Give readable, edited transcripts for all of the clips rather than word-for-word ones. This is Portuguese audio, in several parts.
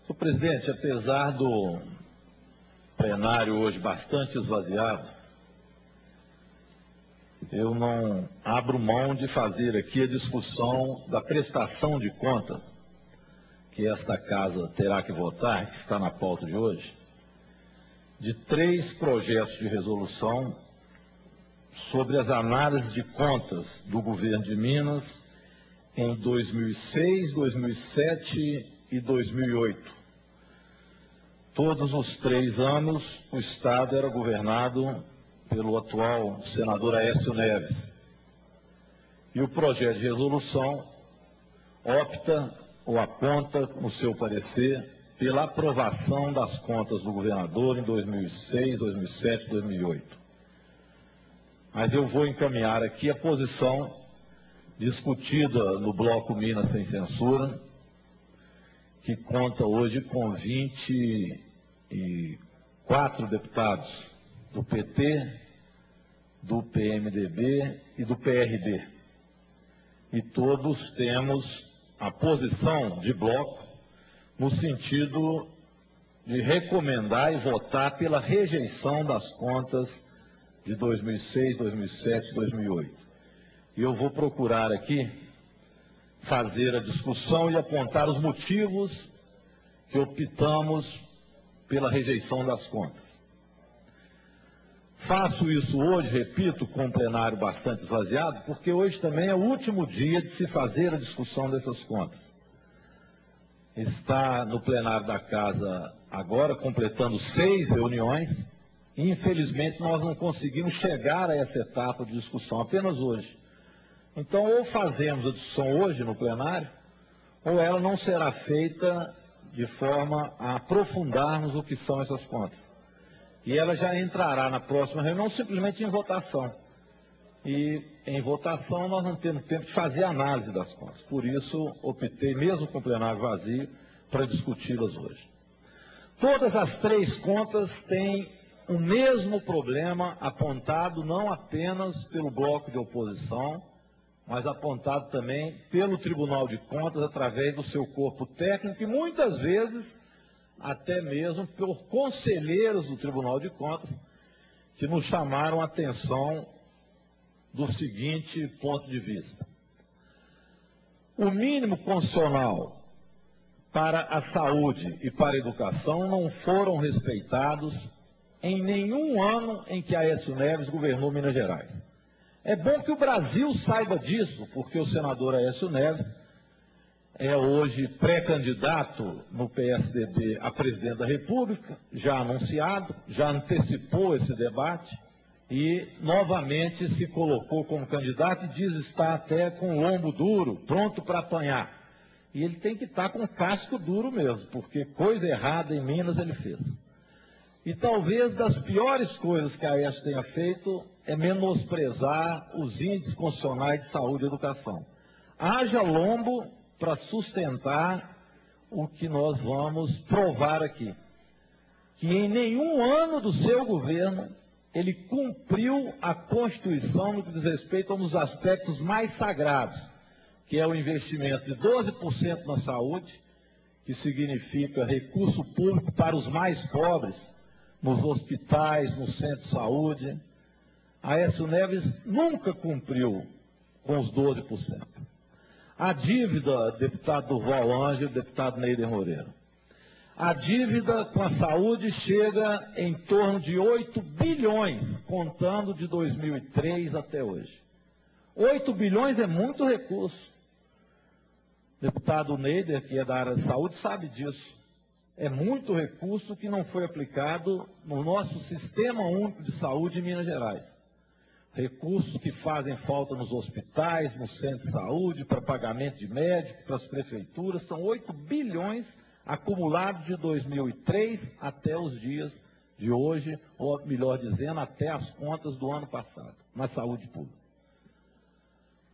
Senhor presidente, apesar do plenário hoje bastante esvaziado, eu não abro mão de fazer aqui a discussão da prestação de contas que esta casa terá que votar, que está na pauta de hoje, de 3 projetos de resolução sobre as análises de contas do governo de Minas em 2006, 2007 e 2008. Todos os 3 anos, o Estado era governado pelo atual senador Aécio Neves. E o projeto de resolução opta ou aponta, no seu parecer, pela aprovação das contas do governador em 2006, 2007 e 2008. Mas eu vou encaminhar aqui a posição discutida no bloco Minas Sem Censura, que conta hoje com 24 deputados do PT, do PMDB e do PRB. E todos temos a posição de bloco no sentido de recomendar e votar pela rejeição das contas de 2006, 2007 e 2008. E eu vou procurar aqui fazer a discussão e apontar os motivos que optamos pela rejeição das contas. Faço isso hoje, repito, com um plenário bastante esvaziado, porque hoje também é o último dia de se fazer a discussão dessas contas. Está no plenário da Casa agora, completando 6 reuniões, e infelizmente nós não conseguimos chegar a essa etapa de discussão, apenas hoje. Então, ou fazemos a discussão hoje no plenário, ou ela não será feita de forma a aprofundarmos o que são essas contas. E ela já entrará na próxima reunião simplesmente em votação. E em votação nós não temos tempo de fazer análise das contas. Por isso, optei, mesmo com o plenário vazio, para discuti-las hoje. Todas as 3 contas têm o mesmo problema apontado não apenas pelo bloco de oposição, mas apontado também pelo Tribunal de Contas através do seu corpo técnico e muitas vezes até mesmo por conselheiros do Tribunal de Contas que nos chamaram a atenção do seguinte ponto de vista. O mínimo constitucional para a saúde e para a educação não foram respeitados em nenhum ano em que Aécio Neves governou Minas Gerais. É bom que o Brasil saiba disso, porque o senador Aécio Neves é hoje pré-candidato no PSDB a presidente da República, já anunciado, já antecipou esse debate e novamente se colocou como candidato e diz estar até com lombo duro, pronto para apanhar. E ele tem que estar com casco duro mesmo, porque coisa errada em Minas ele fez. E talvez das piores coisas que a Aécio tenha feito é menosprezar os índices constitucionais de saúde e educação. Haja lombo para sustentar o que nós vamos provar aqui. Que em nenhum ano do seu governo ele cumpriu a Constituição no que diz respeito a um dos aspectos mais sagrados, que é o investimento de 12% na saúde, que significa recurso público para os mais pobres, nos hospitais, no centro de saúde. Aécio Neves nunca cumpriu com os 12%. A dívida, deputado Durval Ângelo, deputado Neider Moreira, a dívida com a saúde chega em torno de 8 bilhões, contando de 2003 até hoje. 8 bilhões é muito recurso. Deputado Neider, que é da área de saúde, sabe disso. É muito recurso que não foi aplicado no nosso Sistema Único de Saúde em Minas Gerais. Recursos que fazem falta nos hospitais, no centro de saúde, para pagamento de médico, para as prefeituras, são 8 bilhões acumulados de 2003 até os dias de hoje, ou melhor dizendo, até as contas do ano passado, na saúde pública.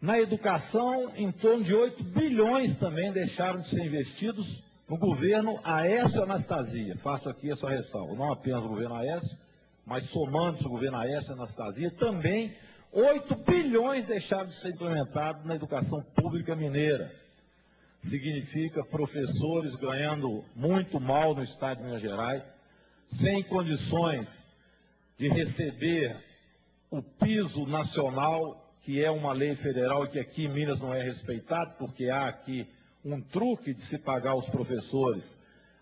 Na educação, em torno de 8 bilhões também deixaram de ser investidos no governo Aécio Anastasia. Faço aqui essa ressalva, não apenas o governo Aécio, mas somando-se o governo Aécio Anastasia, também 8 bilhões deixaram de ser implementados na educação pública mineira. significa professores ganhando muito mal no estado de Minas Gerais, sem condições de receber o piso nacional, que é uma lei federal e que aqui em Minas não é respeitado, porque há aqui um truque de se pagar os professores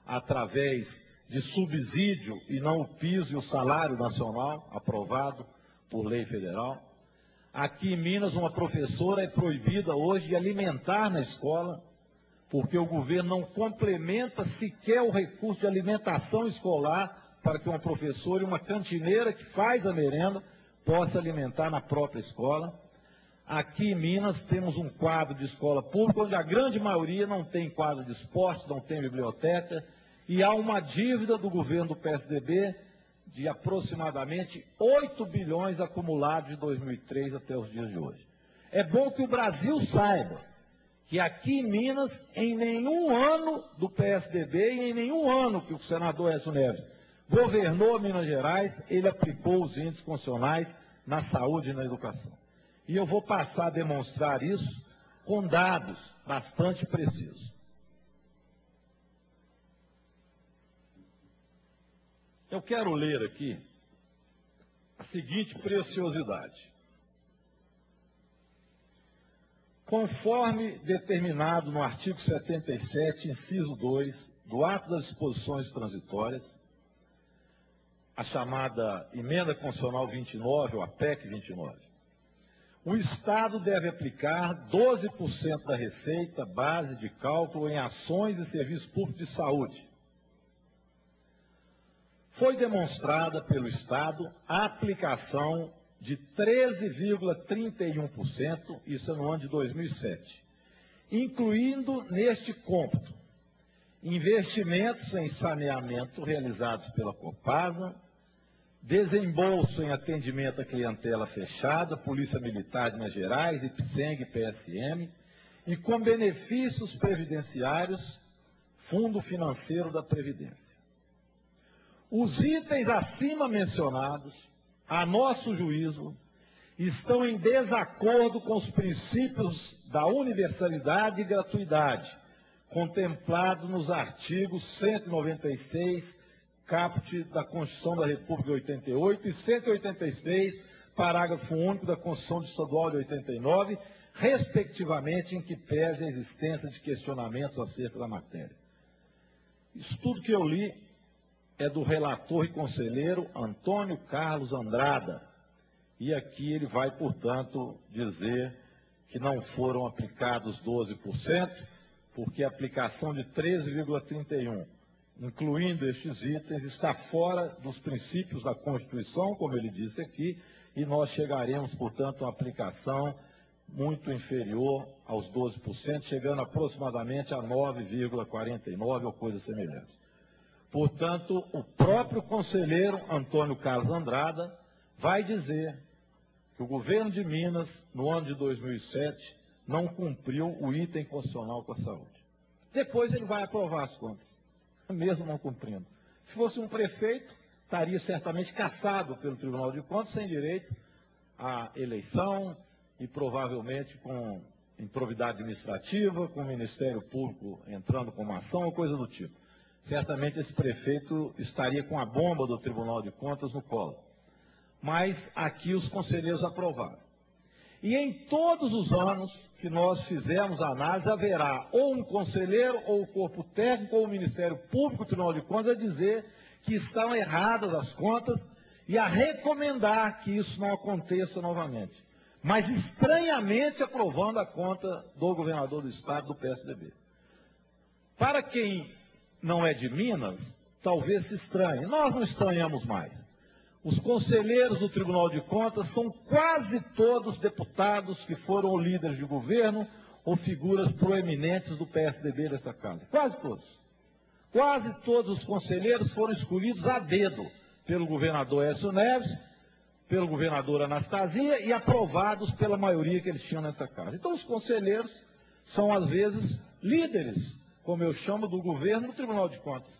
através de subsídio e não o piso e o salário nacional aprovado por lei federal. Aqui em Minas, uma professora é proibida hoje de alimentar na escola, porque o governo não complementa sequer o recurso de alimentação escolar para que uma professora e uma cantineira que faz a merenda possa alimentar na própria escola. Aqui em Minas temos um quadro de escola pública onde a grande maioria não tem quadro de esporte, não tem biblioteca, e há uma dívida do governo do PSDB de aproximadamente 8 bilhões acumulados de 2003 até os dias de hoje. É bom que o Brasil saiba que aqui em Minas, em nenhum ano do PSDB e em nenhum ano que o senador Aécio Neves governou Minas Gerais, ele aplicou os índices constitucionais na saúde e na educação. E eu vou passar a demonstrar isso com dados bastante precisos. Eu quero ler aqui a seguinte preciosidade. Conforme determinado no artigo 77, inciso 2, do ato das disposições transitórias, a chamada Emenda Constitucional 29, ou a PEC 29, o Estado deve aplicar 12% da receita base de cálculo em ações e serviços públicos de saúde. Foi demonstrada pelo Estado a aplicação de 13,31%, isso é no ano de 2007, incluindo neste cômputo investimentos em saneamento realizados pela Copasa, desembolso em atendimento à clientela fechada, Polícia Militar de Minas Gerais, IPSENG e PSM, e com benefícios previdenciários, Fundo Financeiro da Previdência. Os itens acima mencionados, a nosso juízo, estão em desacordo com os princípios da universalidade e gratuidade, contemplados nos artigos 196, caput da Constituição da República de 88 e 186, parágrafo único da Constituição Estadual de 89, respectivamente, em que pese a existência de questionamentos acerca da matéria. Isso tudo que eu li é do relator e conselheiro Antônio Carlos Andrada. E aqui ele vai, portanto, dizer que não foram aplicados 12%, porque a aplicação de 13,31%, incluindo estes itens, está fora dos princípios da Constituição, como ele disse aqui, e nós chegaremos, portanto, a uma aplicação muito inferior aos 12%, chegando aproximadamente a 9,49% ou coisa semelhante. Portanto, o próprio conselheiro Antônio Carlos Andrada vai dizer que o governo de Minas, no ano de 2007, não cumpriu o item constitucional com a saúde. Depois ele vai aprovar as contas, mesmo não cumprindo. Se fosse um prefeito, estaria certamente cassado pelo Tribunal de Contas, sem direito à eleição e provavelmente com improbidade administrativa, com o Ministério Público entrando com uma ação ou coisa do tipo. Certamente esse prefeito estaria com a bomba do Tribunal de Contas no colo. Mas aqui os conselheiros aprovaram. E em todos os anos que nós fizemos a análise, haverá ou um conselheiro, ou o corpo técnico, ou o Ministério Público, o Tribunal de Contas, a dizer que estão erradas as contas e a recomendar que isso não aconteça novamente. Mas estranhamente aprovando a conta do governador do Estado, do PSDB. Para quem não é de Minas, talvez se estranhe. Nós não estranhamos mais. Os conselheiros do Tribunal de Contas são quase todos deputados que foram líderes de governo ou figuras proeminentes do PSDB dessa casa. Quase todos. Quase todos os conselheiros foram escolhidos a dedo pelo governador Aécio Neves, pelo governador Anastasia e aprovados pela maioria que eles tinham nessa casa. Então os conselheiros são, às vezes, líderes, como eu chamo, do governo no Tribunal de Contas.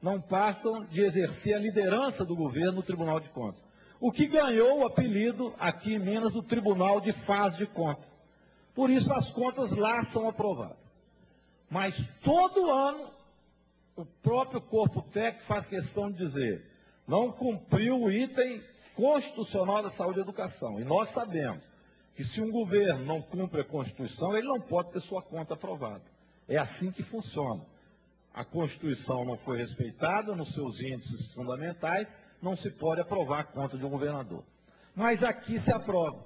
Não passam de exercer a liderança do governo no Tribunal de Contas. O que ganhou o apelido aqui em Minas do Tribunal de Faz de Conta. Por isso as contas lá são aprovadas. Mas todo ano o próprio corpo técnico faz questão de dizer, não cumpriu o item constitucional da saúde e educação. E nós sabemos que se um governo não cumpre a Constituição, ele não pode ter sua conta aprovada. É assim que funciona. A Constituição não foi respeitada nos seus índices fundamentais, não se pode aprovar a conta de um governador. Mas aqui se aprova.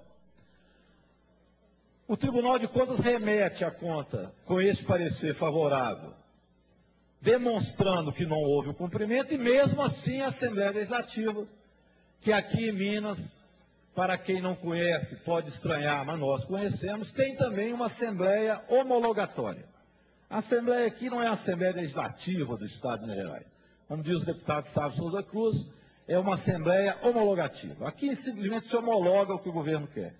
O Tribunal de Contas remete a conta com esse parecer favorável, demonstrando que não houve o cumprimento, e mesmo assim a Assembleia Legislativa, que aqui em Minas, para quem não conhece, pode estranhar, mas nós conhecemos, tem também uma Assembleia homologatória. A Assembleia aqui não é a Assembleia Legislativa do Estado de Minas Gerais. Como diz o deputado Sávio Souza Cruz, é uma Assembleia homologativa. Aqui simplesmente se homologa o que o governo quer.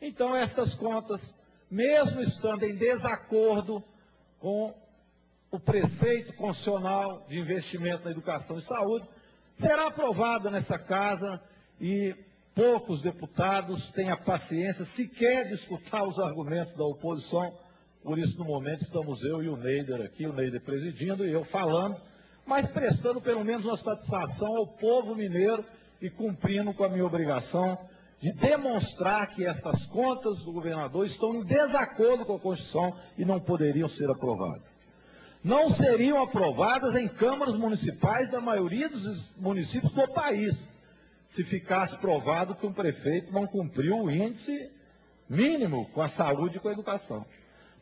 Então, estas contas, mesmo estando em desacordo com o preceito constitucional de investimento na educação e saúde, será aprovada nessa casa e poucos deputados têm a paciência sequer de escutar os argumentos da oposição. Por isso, no momento, estamos eu e o Neider aqui, o Neider presidindo e eu falando, mas prestando pelo menos uma satisfação ao povo mineiro e cumprindo com a minha obrigação de demonstrar que estas contas do governador estão em desacordo com a Constituição e não poderiam ser aprovadas. Não seriam aprovadas em câmaras municipais da maioria dos municípios do país, se ficasse provado que um prefeito não cumpriu o índice mínimo com a saúde e com a educação.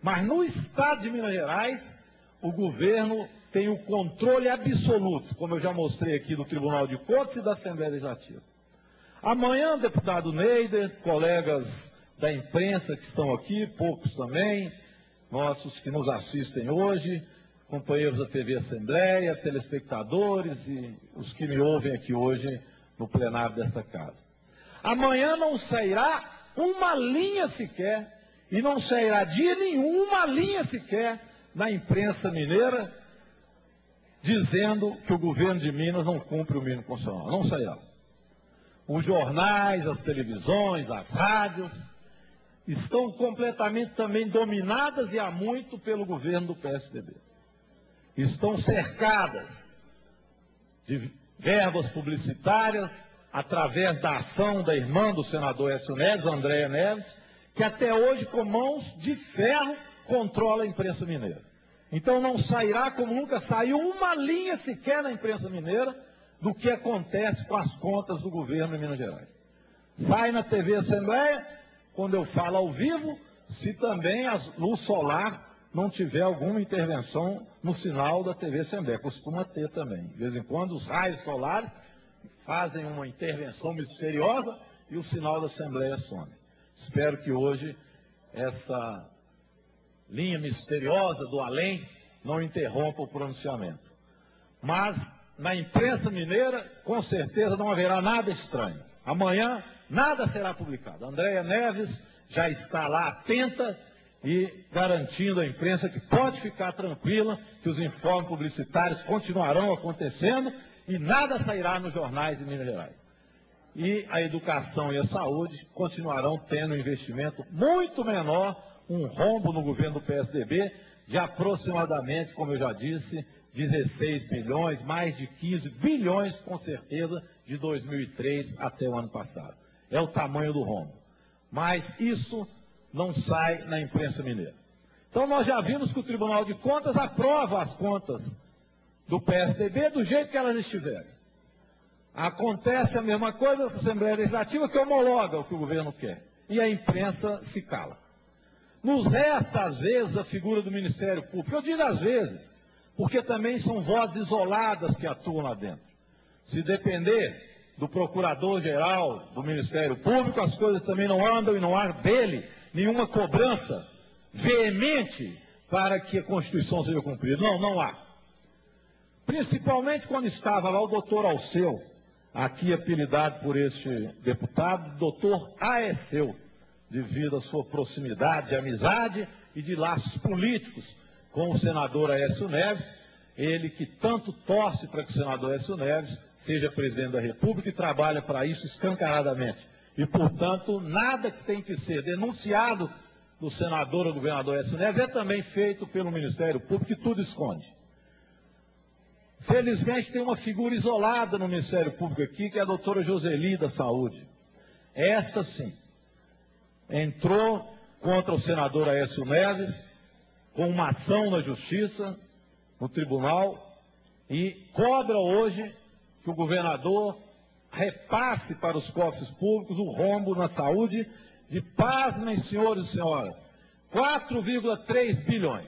Mas no Estado de Minas Gerais, o governo tem o controle absoluto, como eu já mostrei aqui do Tribunal de Contas e da Assembleia Legislativa. Amanhã, deputado Neider, colegas da imprensa que estão aqui, poucos também, nossos que nos assistem hoje, companheiros da TV Assembleia, telespectadores e os que me ouvem aqui hoje no plenário desta casa. Amanhã não sairá uma linha sequer, e não sairá dia nenhum uma linha sequer na imprensa mineira dizendo que o governo de Minas não cumpre o mínimo constitucional. Não sairá. Os jornais, as televisões, as rádios estão completamente também dominadas e há muito pelo governo do PSDB. Estão cercadas de verbas publicitárias através da ação da irmã do senador Aécio Neves, Andréia Neves, que até hoje, com mãos de ferro, controla a imprensa mineira. Então não sairá, como nunca saiu, uma linha sequer na imprensa mineira do que acontece com as contas do governo de Minas Gerais. Sai na TV Assembleia, quando eu falo ao vivo, se também a luz solar não tiver alguma intervenção no sinal da TV Assembleia. Costuma ter também. De vez em quando, os raios solares fazem uma intervenção misteriosa e o sinal da Assembleia some. Espero que hoje essa linha misteriosa do além não interrompa o pronunciamento. Mas na imprensa mineira, com certeza não haverá nada estranho. Amanhã, nada será publicado. Andréia Neves já está lá atenta e garantindo à imprensa que pode ficar tranquila, que os informes publicitários continuarão acontecendo e nada sairá nos jornais de Minas Gerais. E a educação e a saúde continuarão tendo investimento muito menor, um rombo no governo do PSDB de aproximadamente, como eu já disse, 16 bilhões, mais de 15 bilhões, com certeza, de 2003 até o ano passado. É o tamanho do rombo. Mas isso não sai na imprensa mineira. Então nós já vimos que o Tribunal de Contas aprova as contas do PSDB do jeito que elas estiverem. Acontece a mesma coisa com a Assembleia Legislativa, que homologa o que o governo quer. E a imprensa se cala. Nos resta, às vezes, a figura do Ministério Público. Eu digo às vezes, porque também são vozes isoladas que atuam lá dentro. Se depender do Procurador-Geral do Ministério Público, as coisas também não andam e não há dele nenhuma cobrança veemente para que a Constituição seja cumprida. Não, não há. Principalmente quando estava lá o doutor Alceu, aqui apelidado por este deputado, doutor Aécio, devido à sua proximidade, amizade e de laços políticos com o senador Aécio Neves, ele que tanto torce para que o senador Aécio Neves seja presidente da República e trabalha para isso escancaradamente. E, portanto, nada que tem que ser denunciado do senador ou do governador Aécio Neves é também feito pelo Ministério Público, que tudo esconde. Felizmente tem uma figura isolada no Ministério Público aqui, que é a doutora Joseli da Saúde. Esta sim, entrou contra o senador Aécio Neves com uma ação na Justiça, no Tribunal, e cobra hoje que o governador repasse para os cofres públicos o rombo na saúde de, pasmem, senhores e senhoras, 4,3 bilhões.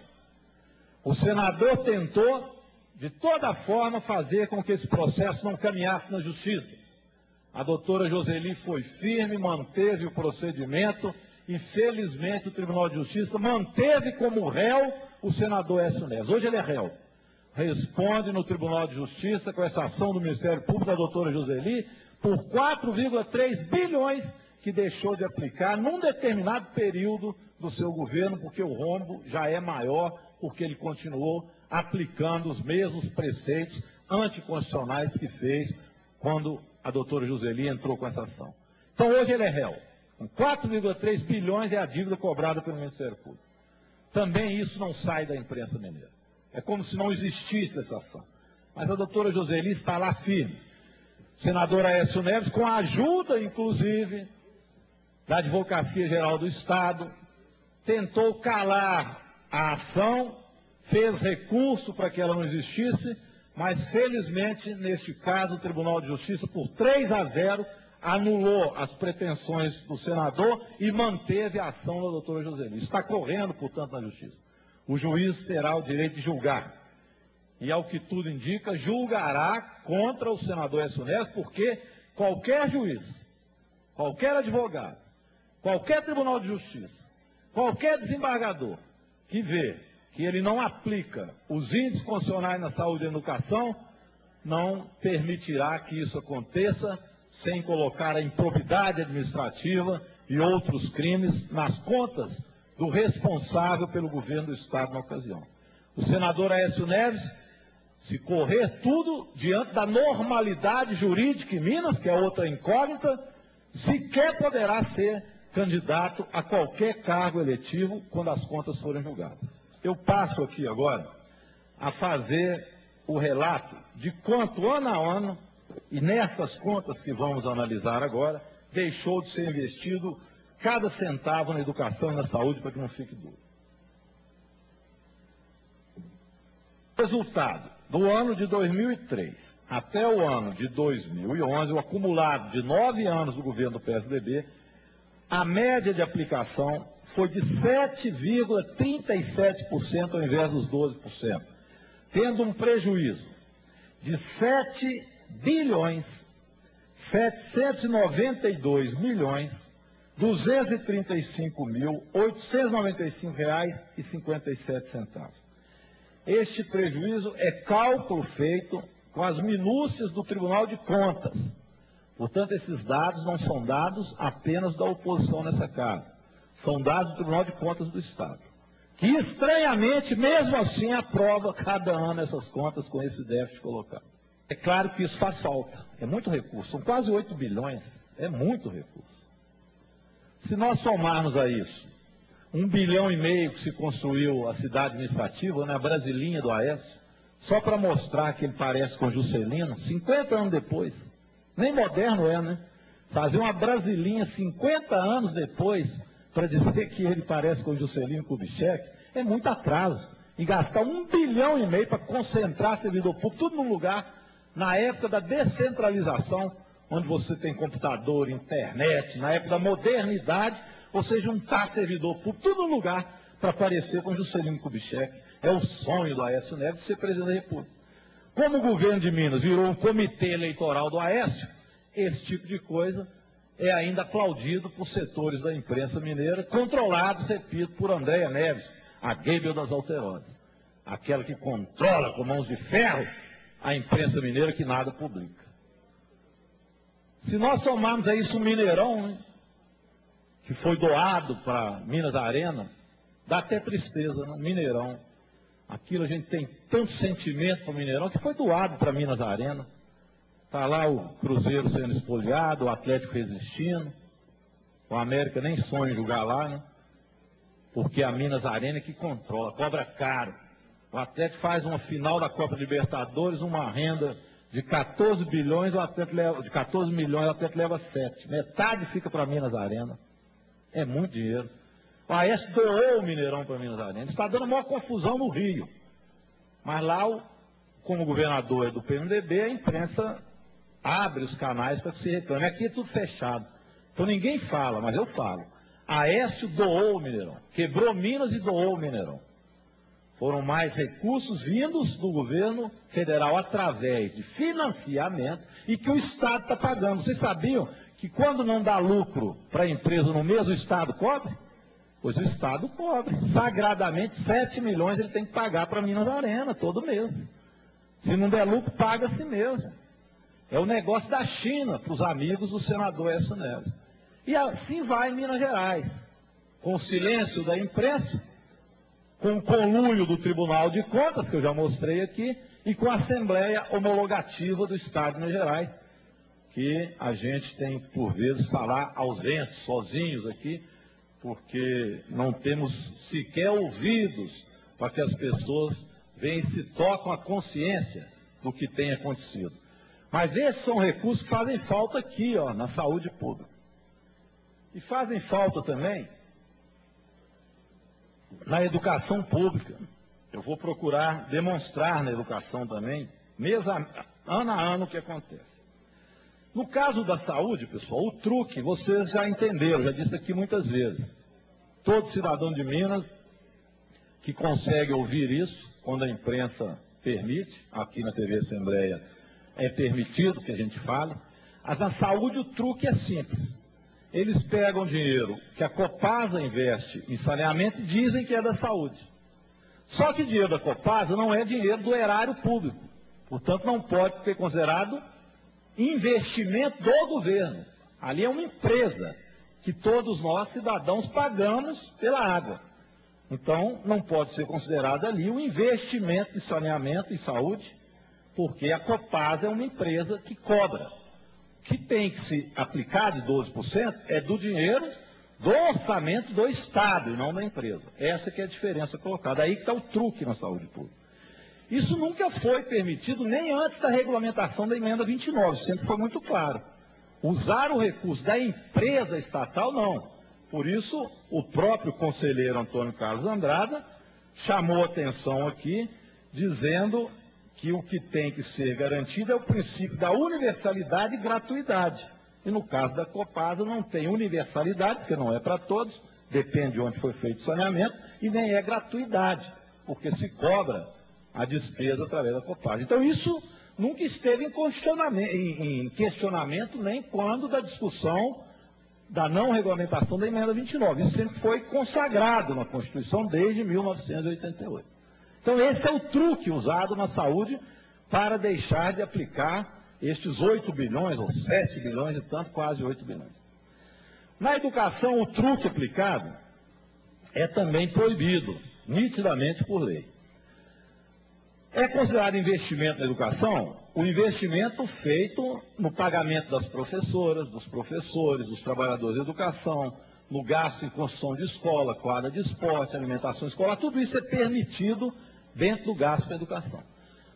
O senador tentou, de toda forma, fazer com que esse processo não caminhasse na Justiça. A doutora Joseli foi firme, manteve o procedimento e, felizmente, o Tribunal de Justiça manteve como réu o senador Aécio Neves. Hoje ele é réu. Responde no Tribunal de Justiça com essa ação do Ministério Público da doutora Joseli por 4,3 bilhões que deixou de aplicar num determinado período do seu governo, porque o rombo já é maior, porque ele continuou aplicando os mesmos preceitos anticonstitucionais que fez quando a doutora Joseli entrou com essa ação. Então hoje ele é réu. 4,3 bilhões é a dívida cobrada pelo Ministério Público. Também isso não sai da imprensa mineira. É como se não existisse essa ação. Mas a doutora Joseli está lá firme. O senador Aécio Neves, com a ajuda, inclusive, da Advocacia Geral do Estado, tentou calar a ação, fez recurso para que ela não existisse, mas, felizmente, neste caso, o Tribunal de Justiça, por 3-0, anulou as pretensões do senador e manteve a ação da doutora Joseli. Está correndo, portanto, na Justiça. O juiz terá o direito de julgar. E, ao que tudo indica, julgará contra o senador Aécio Neves, porque qualquer juiz, qualquer advogado, qualquer Tribunal de Justiça, qualquer desembargador que vê que ele não aplica os índices constitucionais na saúde e na educação, não permitirá que isso aconteça sem colocar a improbidade administrativa e outros crimes nas contas do responsável pelo governo do Estado na ocasião. O senador Aécio Neves, se correr tudo diante da normalidade jurídica em Minas, que é outra incógnita, sequer poderá ser candidato a qualquer cargo eletivo quando as contas forem julgadas. Eu passo aqui agora a fazer o relato de quanto, ano a ano, e nessas contas que vamos analisar agora, deixou de ser investido cada centavo na educação e na saúde, para que não fique dúvida. Resultado, do ano de 2003 até o ano de 2011, o acumulado de 9 anos do governo do PSDB, a média de aplicação foi de 7,37% ao invés dos 12%, tendo um prejuízo de 7 bilhões 792 milhões 235.895 reais e 57 centavos. Este prejuízo é cálculo feito com as minúcias do Tribunal de Contas. Portanto, esses dados não são dados apenas da oposição nessa casa. São dados do Tribunal de Contas do Estado, que estranhamente, mesmo assim, aprova cada ano essas contas com esse déficit colocado. É claro que isso faz falta, é muito recurso, são quase 8 bilhões, é muito recurso. Se nós somarmos a isso 1,5 bilhão que se construiu a cidade administrativa, né, a Brasilinha do Aécio, só para mostrar que ele parece com Juscelino, 50 anos depois, nem moderno é, né? Fazer uma Brasilinha 50 anos depois, para dizer que ele parece com Juscelino Kubitschek, é muito atraso. E gastar 1,5 bilhão para concentrar servidor público, tudo num lugar, na época da descentralização, onde você tem computador, internet, na época da modernidade, você juntar servidor público, tudo num lugar, para parecer com Juscelino Kubitschek. É o sonho do Aécio Neves de ser presidente da República. Como o governo de Minas virou um comitê eleitoral do Aécio, esse tipo de coisa é ainda aplaudido por setores da imprensa mineira, controlados, repito, por Andréa Neves, a Goebbels das Alterosas. Aquela que controla com mãos de ferro a imprensa mineira que nada publica. Se nós somarmos a isso o Mineirão, né, que foi doado para Minas Arena, dá até tristeza, né? Mineirão. Aquilo a gente tem tanto sentimento para o Mineirão que foi doado para Minas Arena. Está lá o Cruzeiro sendo espoliado, o Atlético resistindo, o América nem sonha em jogar lá, né? porque a Minas Arena é que controla, cobra caro. O Atlético faz uma final da Copa Libertadores, uma renda de 14 bilhões, o Atlético leva, de 14 milhões, o Atlético leva 7. Metade fica para a Minas Arena. É muito dinheiro. O Aécio doou o Mineirão para a Minas Arena. Está dando maior confusão no Rio. Mas lá, como o governador é do PMDB, a imprensa abre os canais para que se reclame. Aqui é tudo fechado. Então ninguém fala, mas eu falo. Aécio doou o Mineirão. Quebrou Minas e doou o Mineirão. Foram mais recursos vindos do governo federal através de financiamento e que o Estado está pagando. Vocês sabiam que quando não dá lucro para a empresa no mês, o Estado cobre? Pois o Estado cobre. Sagradamente, 7 milhões ele tem que pagar para a Minas Arena todo mês. Se não der lucro, paga a si mesmo. É o negócio da China para os amigos do senador Aécio Neves. E assim vai em Minas Gerais. Com o silêncio da imprensa, com o conluio do Tribunal de Contas, que eu já mostrei aqui, e com a Assembleia Homologativa do Estado de Minas Gerais, que a gente tem, por vezes, falar ausentes, sozinhos aqui, porque não temos sequer ouvidos para que as pessoas venham e se tocam a consciência do que tem acontecido. Mas esses são recursos que fazem falta aqui, ó, na saúde pública. E fazem falta também na educação pública. Eu vou procurar demonstrar na educação também, ano a ano, o que acontece. No caso da saúde, pessoal, o truque, vocês já entenderam, já disse aqui muitas vezes. Todo cidadão de Minas que consegue ouvir isso, quando a imprensa permite, aqui na TV Assembleia é permitido que a gente fale, mas na saúde o truque é simples. Eles pegam dinheiro que a Copasa investe em saneamento e dizem que é da saúde. Só que dinheiro da Copasa não é dinheiro do erário público. Portanto, não pode ser considerado investimento do governo. Ali é uma empresa que todos nós, cidadãos, pagamos pela água. Então, não pode ser considerado ali um investimento de saneamento e saúde, porque a Copasa é uma empresa que cobra. O que tem que se aplicar de 12% é do dinheiro do orçamento do Estado e não da empresa. Essa que é a diferença colocada. Aí que está o truque na saúde pública. Isso nunca foi permitido nem antes da regulamentação da emenda 29, sempre foi muito claro. Usar o recurso da empresa estatal, não. Por isso, o próprio conselheiro Antônio Carlos Andrada chamou atenção aqui, dizendo que o que tem que ser garantido é o princípio da universalidade e gratuidade. E no caso da Copasa não tem universalidade, porque não é para todos, depende de onde foi feito o saneamento, e nem é gratuidade, porque se cobra a despesa através da Copasa. Então isso nunca esteve em questionamento nem quando da discussão da não regulamentação da emenda 29. Isso sempre foi consagrado na Constituição desde 1988. Então esse é o truque usado na saúde para deixar de aplicar estes 8 bilhões, ou 7 bilhões e tanto, quase 8 bilhões. Na educação, o truque aplicado é também proibido, nitidamente por lei. É considerado investimento na educação o investimento feito no pagamento das professoras, dos professores, dos trabalhadores de educação, no gasto em construção de escola, quadra de esporte, alimentação escolar, tudo isso é permitido dentro do gasto com a educação.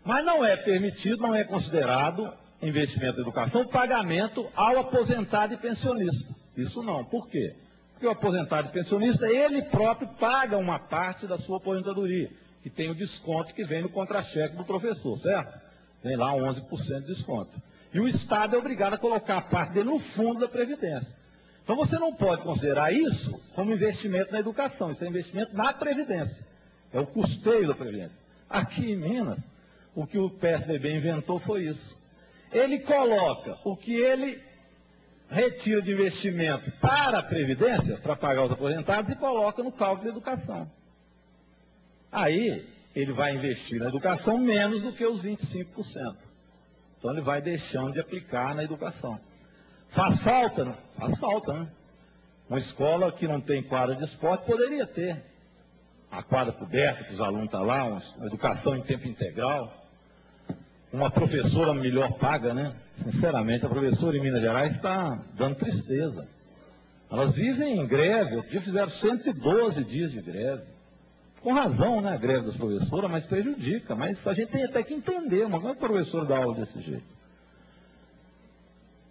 Mas não é permitido, não é considerado investimento na educação o pagamento ao aposentado e pensionista. Isso não. Por quê? Porque o aposentado e pensionista, ele próprio paga uma parte da sua aposentadoria, que tem o desconto que vem no contra-cheque do professor, certo? Vem lá 11% de desconto. E o Estado é obrigado a colocar a parte dele no fundo da Previdência. Então você não pode considerar isso como investimento na educação, isso é investimento na Previdência. É o custeio da Previdência. Aqui em Minas, o que o PSDB inventou foi isso. Ele coloca o que ele retira de investimento para a Previdência, para pagar os aposentados, e coloca no cálculo da educação. Aí, ele vai investir na educação menos do que os 25%. Então, ele vai deixando de aplicar na educação. Faz falta? Não? Faz falta, né? Uma escola que não tem quadra de esporte poderia ter. A quadra coberta, que os alunos estão lá, uma educação em tempo integral. Uma professora melhor paga, né? Sinceramente, a professora em Minas Gerais está dando tristeza. Elas vivem em greve, outro dia fizeram 112 dias de greve. Com razão, né, a greve das professoras, mas prejudica. Mas a gente tem até que entender, mas como é que o professor dá aula desse jeito?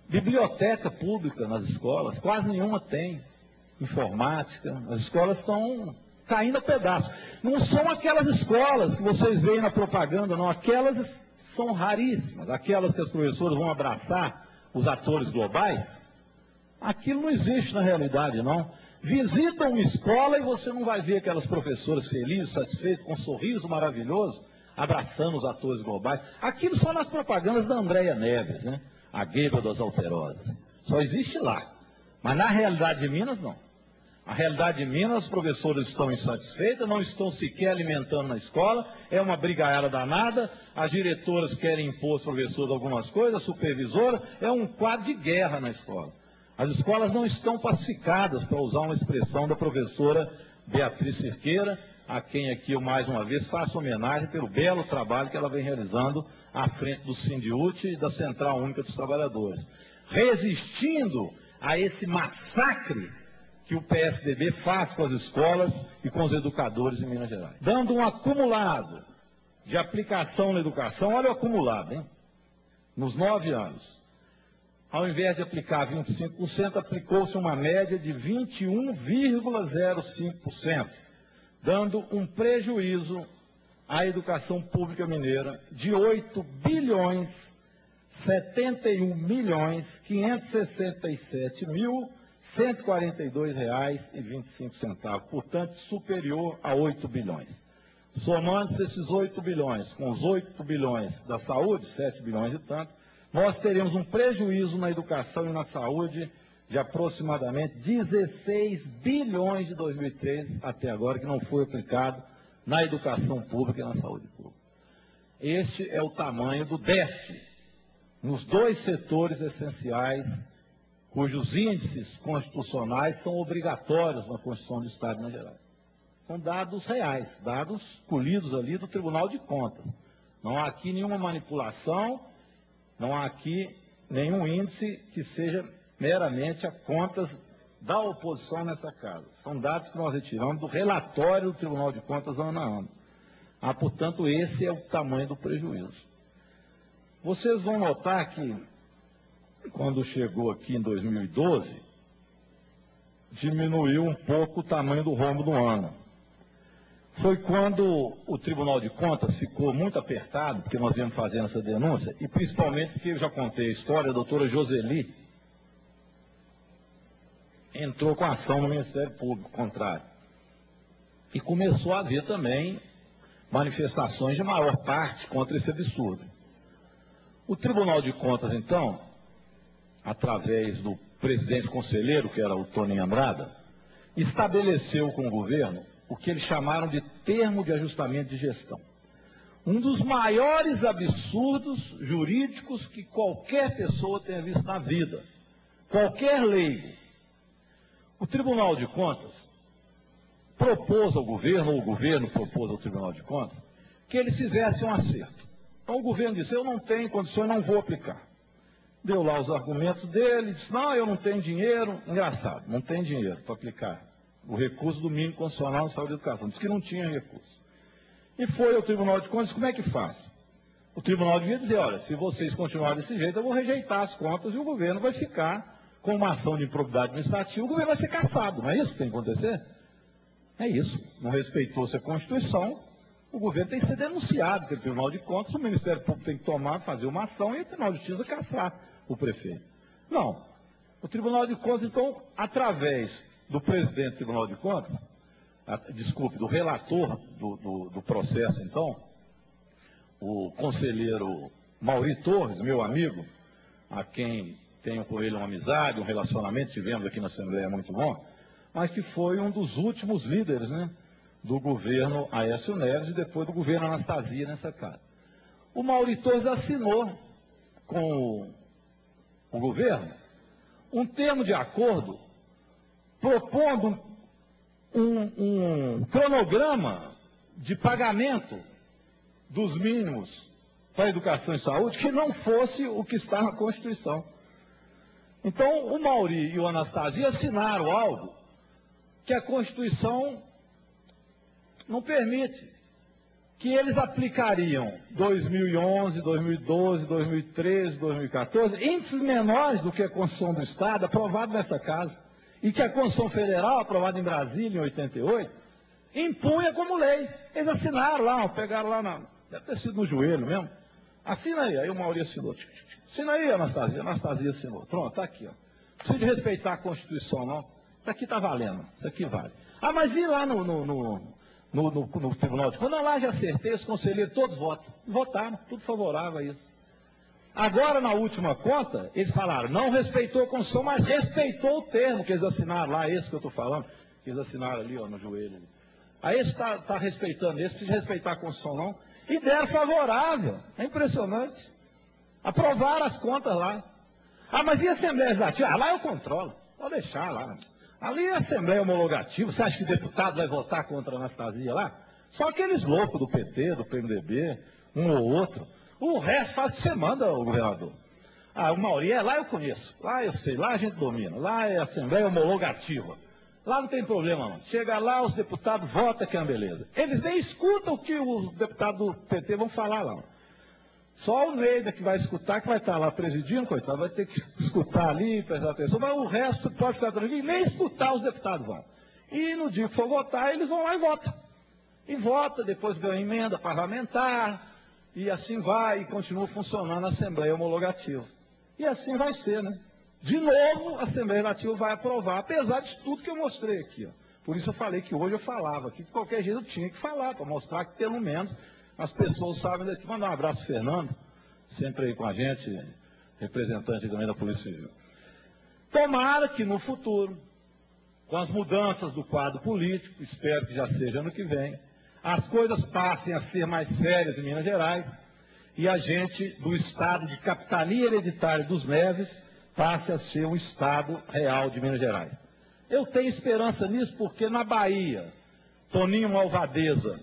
Biblioteca pública nas escolas, quase nenhuma tem. Informática, as escolas estão caindo a pedaço. Não são aquelas escolas que vocês veem na propaganda, não. Aquelas são raríssimas. Aquelas que as professoras vão abraçar os atores globais, aquilo não existe na realidade, não. Visita uma escola e você não vai ver aquelas professoras felizes, satisfeitas, com um sorriso maravilhoso, abraçando os atores globais. Aquilo só nas propagandas da Andréia Neves, né? A guerra das alterosas. Só existe lá. Mas na realidade de Minas, não. A realidade de Minas, os professores estão insatisfeitos, não estão sequer alimentando na escola, é uma brigaiada danada, as diretoras querem impor aos professores algumas coisas, a supervisora, é um quadro de guerra na escola. As escolas não estão pacificadas, para usar uma expressão da professora Beatriz Cerqueira, a quem aqui eu mais uma vez faço homenagem pelo belo trabalho que ela vem realizando à frente do Sindiúti e da Central Única dos Trabalhadores. Resistindo a esse massacre que o PSDB faz com as escolas e com os educadores em Minas Gerais. Dando um acumulado de aplicação na educação, olha o acumulado, hein? Nos 9 anos. Ao invés de aplicar 25%, aplicou-se uma média de 21,05%, dando um prejuízo à educação pública mineira de 8.701.142.142,25, portanto, superior a 8 bilhões. Somando-se esses 8 bilhões com os 8 bilhões da saúde, 7 bilhões e tanto, nós teremos um prejuízo na educação e na saúde de aproximadamente 16 bilhões de 2013 até agora, que não foi aplicado na educação pública e na saúde pública. Este é o tamanho do déficit nos dois setores essenciais, cujos índices constitucionais são obrigatórios na Constituição do Estado de Minas Gerais. São dados reais, dados colhidos ali do Tribunal de Contas. Não há aqui nenhuma manipulação, não há aqui nenhum índice que seja meramente a contas da oposição nessa casa. São dados que nós retiramos do relatório do Tribunal de Contas ano a ano. Portanto, esse é o tamanho do prejuízo. Vocês vão notar que, quando chegou aqui em 2012, diminuiu um pouco o tamanho do rombo do ano. Foi quando o Tribunal de Contas ficou muito apertado, porque nós viemos fazendo essa denúncia, e principalmente porque eu já contei a história, a doutora Joseli entrou com ação no Ministério Público contrário. E começou a haver também manifestações de maior parte contra esse absurdo. O Tribunal de Contas, então, através do presidente conselheiro, que era o Toninho Andrada, estabeleceu com o governo o que eles chamaram de termo de ajustamento de gestão. Um dos maiores absurdos jurídicos que qualquer pessoa tenha visto na vida. Qualquer leigo. O Tribunal de Contas propôs ao governo, ou o governo propôs ao Tribunal de Contas, que eles fizessem um acerto. Então o governo disse, eu não tenho condições, não vou aplicar. Deu lá os argumentos dele, disse, não, eu não tenho dinheiro. Engraçado, não tem dinheiro para aplicar o recurso do mínimo constitucional na saúde e educação. Disse que não tinha recurso. E foi ao Tribunal de Contas, como é que faz? O tribunal devia dizer, olha, se vocês continuarem desse jeito, eu vou rejeitar as contas e o governo vai ficar com uma ação de improbidade administrativa, o governo vai ser cassado. Não é isso que tem que acontecer? É isso. Não respeitou-se a Constituição, o governo tem que ser denunciado pelo Tribunal de Contas, o Ministério Público tem que fazer uma ação e o Tribunal de Justiça cassar o prefeito. Não. O Tribunal de Contas, então, através do presidente do Tribunal de Contas, do relator do processo, então, o conselheiro Mauri Torres, meu amigo, a quem tenho com ele uma amizade, um relacionamento, tivemos aqui na Assembleia muito bom, mas que foi um dos últimos líderes, né, do governo Aécio Neves e depois do governo Anastasia nessa casa. O Mauri Torres assinou com o governo um termo de acordo propondo um cronograma de pagamento dos mínimos para a educação e saúde que não fosse o que está na Constituição. Então, o Mauri e o Anastasia assinaram algo que a Constituição não permite, que eles aplicariam 2011, 2012, 2013, 2014, índices menores do que a Constituição do Estado, aprovado nessa casa, e que a Constituição Federal, aprovada em Brasília em 88, impunha como lei. Eles assinaram lá, pegaram lá, deve ter sido no joelho mesmo. Assina aí o Mauri assinou. Assina aí, Anastasia. Anastasia assinou. Pronto, está aqui. Ó. Não precisa de respeitar a Constituição, não. Isso aqui está valendo. Isso aqui vale. Ah, mas e lá no Tribunal de Contas? Não, lá já acertei, os conselheiros todos votaram, tudo favorável a isso. Agora, na última conta, eles falaram, não respeitou a Constituição, mas respeitou o termo que eles assinaram lá, esse que eu estou falando, que eles assinaram ali, ó, no joelho. Aí esse está respeitando esse, precisa respeitar a Constituição, não. E deram favorável, é impressionante. Aprovaram as contas lá. Ah, mas e a Assembleia Legislativa? Ah, lá eu controlo, pode deixar lá. Ali é a Assembleia Homologativa, você acha que o deputado vai votar contra a Anastasia lá? Só aqueles loucos do PT, do PMDB, um ou outro. O resto faz o que você manda, o governador. Ah, o Mauri, lá eu conheço, lá eu sei, lá a gente domina, lá é a Assembleia Homologativa. Lá não tem problema não. Chega lá, os deputados votam, que é uma beleza. Eles nem escutam o que os deputados do PT vão falar lá. Só o Neida que vai escutar, que vai estar lá presidindo, coitado, vai ter que escutar ali, prestar atenção, mas o resto pode ficar tranquilo, nem escutar os deputados vão. E no dia que for votar, eles vão lá e votam. E vota, depois ganha emenda parlamentar, e assim vai, e continua funcionando a Assembleia Homologativa. E assim vai ser, né? De novo, a Assembleia Legislativa vai aprovar, apesar de tudo que eu mostrei aqui. Ó. Por isso eu falei que hoje eu falava aqui, de qualquer jeito eu tinha que falar, para mostrar que pelo menos as pessoas sabem daqui. Mandar um abraço, Fernando, sempre aí com a gente, representante também da Polícia Civil. Tomara que no futuro, com as mudanças do quadro político, espero que já seja ano que vem, as coisas passem a ser mais sérias em Minas Gerais e a gente, do estado de capitania hereditária dos Neves, passe a ser um estado real de Minas Gerais. Eu tenho esperança nisso porque na Bahia, Toninho Malvadeza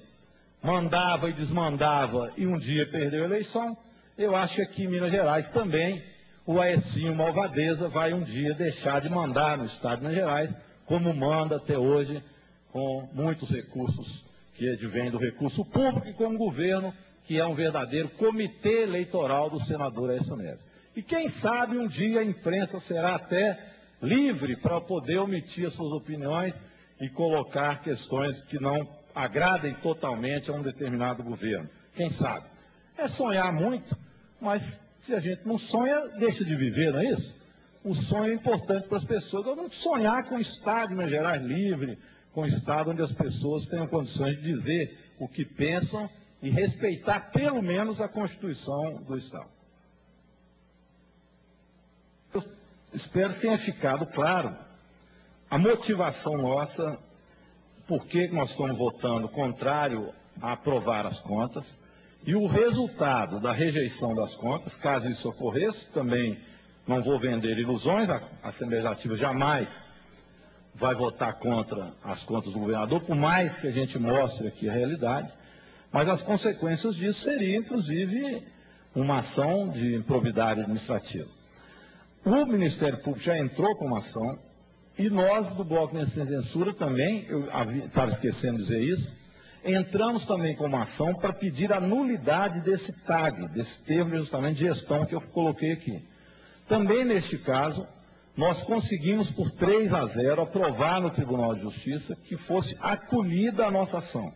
mandava e desmandava e um dia perdeu a eleição. Eu acho que aqui em Minas Gerais também o Aecinho Malvadeza vai um dia deixar de mandar no estado de Minas Gerais, como manda até hoje, com muitos recursos que advêm do recurso público e com um governo que é um verdadeiro comitê eleitoral do senador Aécio Neves. E quem sabe um dia a imprensa será até livre para poder omitir as suas opiniões e colocar questões que não agradem totalmente a um determinado governo. Quem sabe? É sonhar muito, mas se a gente não sonha, deixa de viver, não é isso? O sonho é importante para as pessoas. Eu não sonhar com um Estado de Minas Gerais livre, com um Estado onde as pessoas tenham condições de dizer o que pensam e respeitar pelo menos a Constituição do Estado. Eu espero que tenha ficado claro a motivação nossa, por que nós estamos votando contrário a aprovar as contas, e o resultado da rejeição das contas, caso isso ocorresse, também não vou vender ilusões, a Assembleia Legislativa jamais vai votar contra as contas do governador, por mais que a gente mostre aqui a realidade, mas as consequências disso seriam, inclusive, uma ação de improbidade administrativa. O Ministério Público já entrou com uma ação, e nós, do Bloco de Censura, também, eu estava esquecendo de dizer isso, entramos também com uma ação para pedir a nulidade desse TAG, desse termo de ajustamento de gestão que eu coloquei aqui. Também, neste caso, nós conseguimos, por 3-0, aprovar no Tribunal de Justiça que fosse acolhida a nossa ação.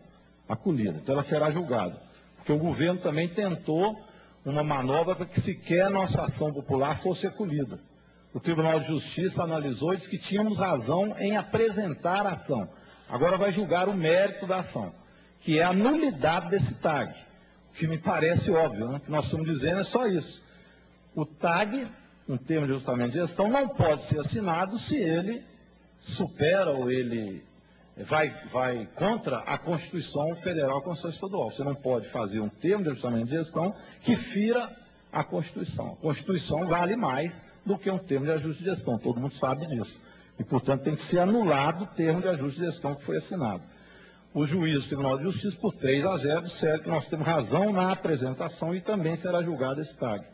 Acolhida. Então, ela será julgada. Porque o governo também tentou uma manobra para que sequer a nossa ação popular fosse acolhida. O Tribunal de Justiça analisou e disse que tínhamos razão em apresentar a ação. Agora vai julgar o mérito da ação, que é a nulidade desse TAG. O que me parece óbvio, né? O que nós estamos dizendo é só isso. O TAG, um termo de ajustamento de gestão, não pode ser assinado se ele supera ou ele vai contra a Constituição Federal e a Constituição Estadual. Você não pode fazer um termo de ajustamento de gestão que fira a Constituição. A Constituição vale mais do que um termo de ajuste de gestão, todo mundo sabe disso. E, portanto, tem que ser anulado o termo de ajuste de gestão que foi assinado. O juiz do Tribunal de Justiça, por 3-0, disseram que nós temos razão na apresentação e também será julgado esse TAG.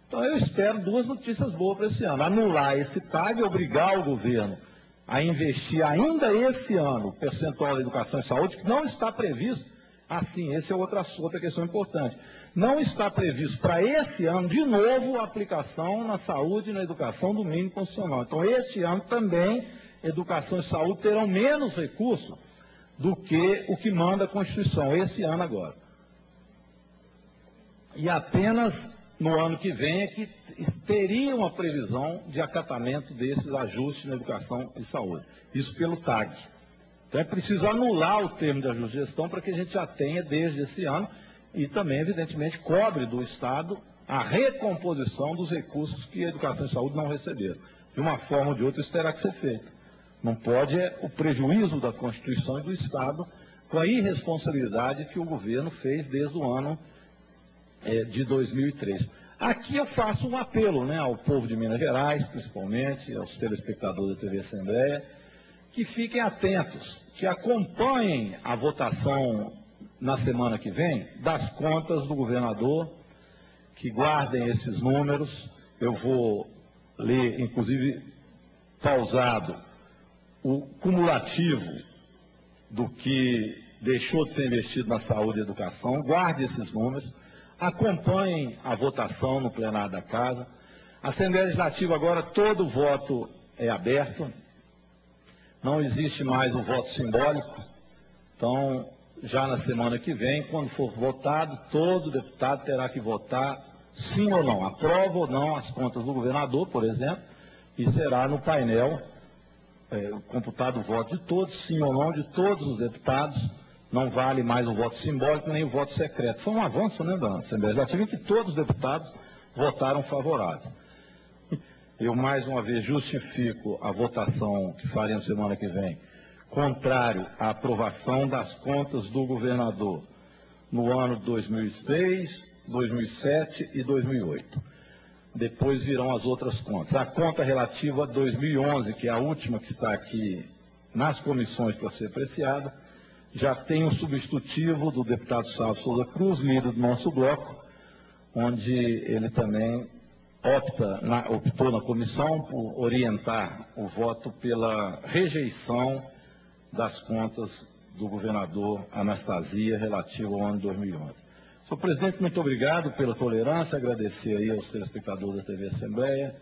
Então eu espero duas notícias boas para esse ano. Anular esse TAG e obrigar o governo a investir ainda esse ano o percentual da educação e saúde, que não está previsto. Assim, essa é outra questão importante. Não está previsto para esse ano, de novo, a aplicação na saúde e na educação do mínimo constitucional. Então, este ano também, educação e saúde terão menos recursos do que o que manda a Constituição, esse ano agora. E apenas no ano que vem é que teria uma previsão de acatamento desses ajustes na educação e saúde. Isso pelo TAG. Então é preciso anular o termo de ajuste de gestão para que a gente já tenha desde esse ano e também, evidentemente, cobre do Estado a recomposição dos recursos que a educação e saúde não receberam. De uma forma ou de outra isso terá que ser feito. Não pode o prejuízo da Constituição e do Estado com a irresponsabilidade que o governo fez desde o ano de 2003. Aqui eu faço um apelo, né, ao povo de Minas Gerais, principalmente, aos telespectadores da TV Assembleia, que fiquem atentos, que acompanhem a votação na semana que vem das contas do governador, que guardem esses números. Eu vou ler, inclusive, pausado, o cumulativo do que deixou de ser investido na saúde e educação. Guarde esses números. Acompanhem a votação no plenário da Casa. A Assembleia Legislativa agora, todo voto é aberto, não existe mais o voto simbólico. Então, já na semana que vem, quando for votado, todo deputado terá que votar sim ou não, aprova ou não as contas do governador, por exemplo, e será no painel computado o voto de todos, sim ou não, de todos os deputados. Não vale mais o voto simbólico nem o voto secreto. Foi um avanço, né, da Assembleia Legislativa, em que todos os deputados votaram favoráveis. Eu, mais uma vez, justifico a votação que faremos semana que vem, contrário à aprovação das contas do governador no ano de 2006, 2007 e 2008. Depois virão as outras contas. A conta relativa a 2011, que é a última que está aqui nas comissões para ser apreciada, já tem um substitutivo do deputado Salvo Souza Cruz, líder do nosso bloco, onde ele também optou na comissão por orientar o voto pela rejeição das contas do governador Anastasia relativa ao ano de 2011. Senhor presidente, muito obrigado pela tolerância, agradecer aí aos telespectadores da TV Assembleia,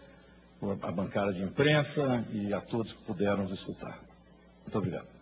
a bancada de imprensa e a todos que puderam nos escutar. Muito obrigado.